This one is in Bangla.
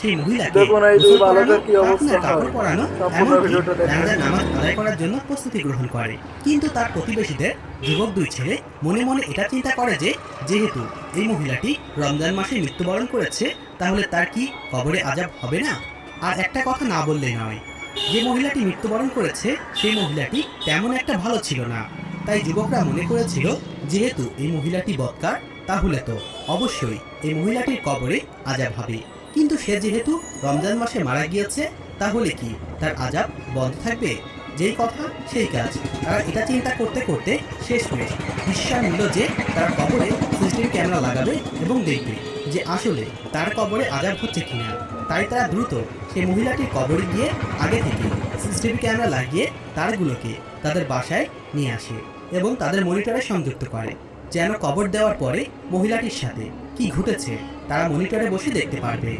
সেই মহিলাকে দেখুন এই দুই গোসল করানো, বালকের কি অবস্থা কাফনের কাপড় হয়। পরানো, সম্পূর্ণ এমনকি ভিডিওটা দেখুন। জানাজার নামাজ আদায় করার জন্য প্রস্তুতি গ্রহণ করে। কিন্তু তার প্রতিবেশীদের যুবক দুই ছেলে মনে মনে এটা চিন্তা করে যে যেহেতু এই মহিলাটি রমজান মাসে মৃত্যুবরণ করেছে, তাহলে তার কি কবরে আযাব হবে না? আর একটা কথা না বললেই নয়, যে মহিলাটি মৃত্যুবরণ করেছে সেই মহিলাটি তেমন একটা ভালো ছিল না। তাই যুবকরা মনে করেছিল যেহেতু এই মহিলাটি বৎকার, তাহলে তো অবশ্যই এই মহিলাটির কবরে আযাব হবে। কিন্তু সে যেহেতু রমজান মাসে মারা গিয়েছে, তাহলে কি তার আযাব বন্ধ থাকবে? যেই কথা সেই কাজ। তারা এটা চিন্তা করতে করতে শেষমেশ বিশ্বাস নিল যে তার কবরে সিসিটিভি ক্যামেরা লাগাবে এবং দেখবে যে আসলে তার কবরে আযাব হচ্ছে কিনা। তাই তারা দ্রুত সেই মহিলাটির কবরে গিয়ে আগে থেকে সিসিটিভি ক্যামেরা লাগিয়ে তারগুলোকে তাদের বাসায় নিয়ে আসে এবং তাদের মনিটরে সংযুক্ত করে, যেন কবর দেওয়ার পরে মহিলাটির সাথে কি ঘটেছে তারা মনিটরে বসে দেখতে পারবে।